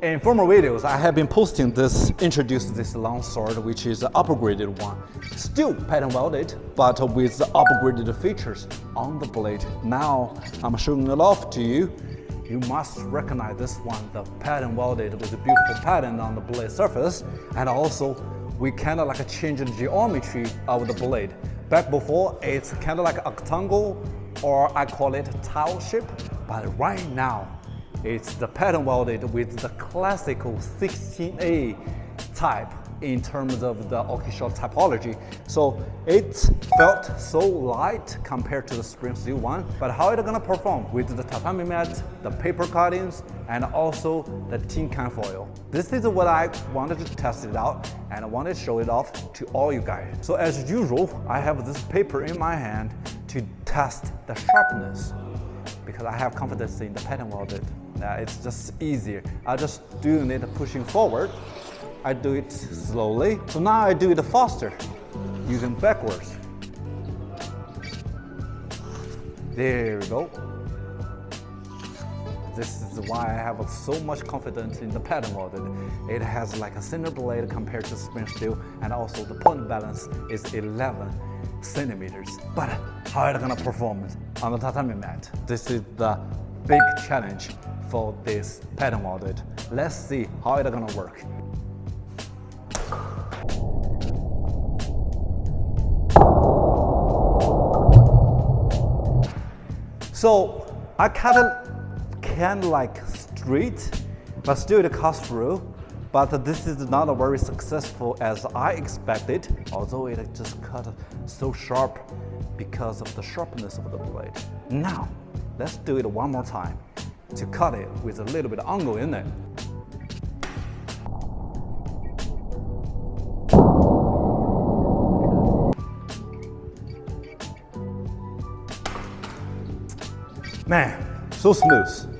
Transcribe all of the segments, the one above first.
in former videos, I have been posting this, introduced this Longsword, which is an upgraded one. Still pattern welded, but with the upgraded features on the blade. Now, I'm showing it off to you. You must recognize this one, the pattern welded with a beautiful pattern on the blade surface. And also, we kind of like change the geometry of the blade. Back before, it's kind of like a octagonal, or I call it tile shape. But right now, it's the pattern welded with the classical 16A type in terms of the orchestral typology. So it felt so light compared to the spring steel one, but how it's gonna perform with the tatami mat, the paper cuttings, and also the tin can foil. This is what I wanted to test it out, and I wanted to show it off to all you guys. So as usual, I have this paper in my hand to test the sharpness, because I have confidence in the pattern welded. It's just easier. I just doing it pushing forward. I do it slowly. So now I do it faster, using backwards. There we go. This is why I have so much confidence in the pattern welded. It has like a center blade compared to spring steel, and also the point balance is 11 centimeters. But how are it gonna perform on the tatami mat? This is the big challenge for this pattern welded. Let's see how it's gonna work. So I cut it kind of like straight, but still it cuts through. But this is not very successful as I expected, although it just cut so sharp because of the sharpness of the blade. Now, let's do it one more time to cut it with a little bit of angle in it. Man, so smooth.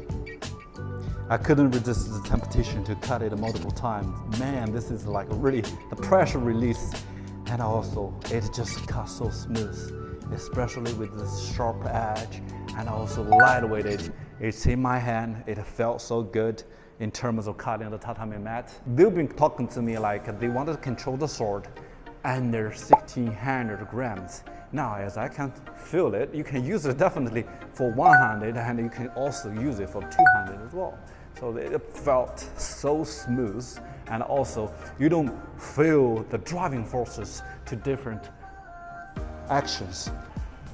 I couldn't resist the temptation to cut it multiple times. Man, this is like really the pressure release, and also it just cuts so smooth, especially with this sharp edge and also lightweight. It's in my hand, it felt so good in terms of cutting the tatami mat. They've been talking to me like they wanted to control the sword under 1600 grams. Now, as I can feel it, you can use it definitely for one-handed, and you can also use it for two-handed as well. So it felt so smooth, and also you don't feel the driving forces to different actions.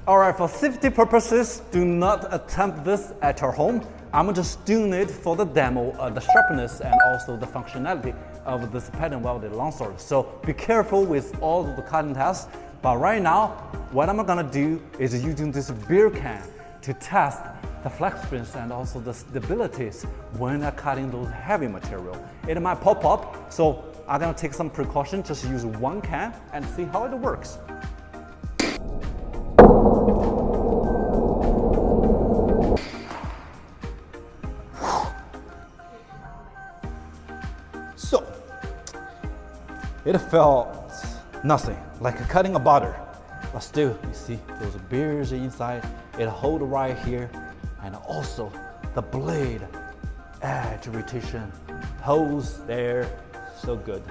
All right, for safety purposes, do not attempt this at your home. I'm just doing it for the demo of the sharpness and also the functionality of this pattern welded longsword. So be careful with all of the cutting tests. But right now, what I'm gonna do is using this beer can to test the flex strength and also the stabilities when I'm cutting those heavy material. It might pop up, so I'm gonna take some precaution, just use one can and see how it works. So, it felt nothing, like cutting a butter. But still, you see those beers inside, it hold right here, and also the blade edge rotation holds there, so good.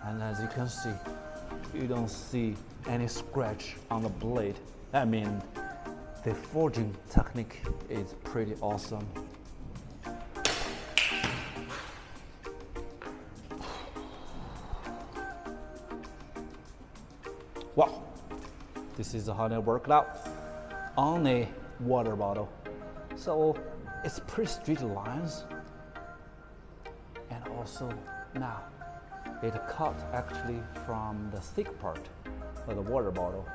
And as you can see, you don't see any scratch on the blade. I mean, the forging technique is pretty awesome. Wow, this is how it worked out on a water bottle. So it's pretty straight lines, and also now it cut actually from the thick part of the water bottle.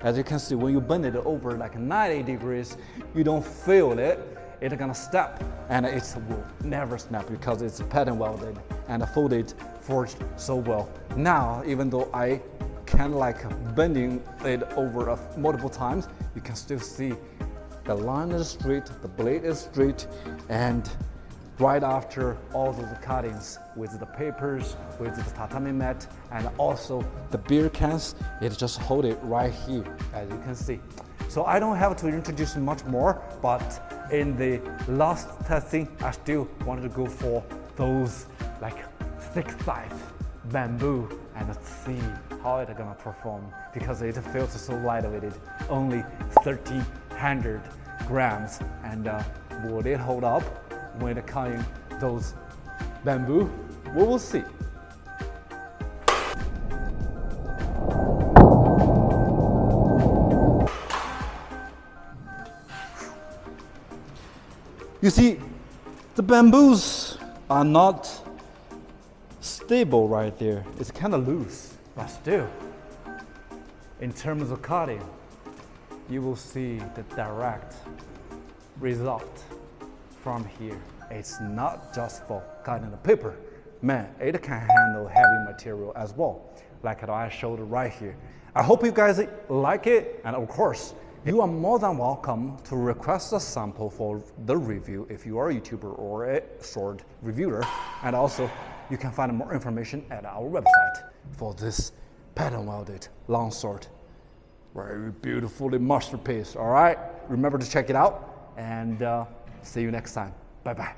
As you can see, when you bend it over like 90 degrees, you don't feel it. It's gonna snap, and it will never snap because it's pattern welded and folded, forged so well. Now, even though I kind of like bending it over multiple times, you can still see the line is straight, the blade is straight, and right after all of the cuttings with the papers, with the tatami mat, and also the beer cans, it just hold it right here, as you can see. So I don't have to introduce much more, but in the last testing, I still wanted to go for those like thick size bamboo and see how it's gonna perform, because it feels so lightweight, only 1,300 grams. And will it hold up when cutting those bamboo? We will see. You see, the bamboos are not stable right there. It's kind of loose, but still, in terms of cutting, you will see the direct result from here. It's not just for cutting the paper. Man, it can handle heavy material as well, like I showed right here. I hope you guys like it, and of course, you are more than welcome to request a sample for the review if you are a YouTuber or a sword reviewer. And also, you can find more information at our website for this pattern welded longsword. Very beautifully masterpiece, all right? Remember to check it out, and see you next time. Bye-bye.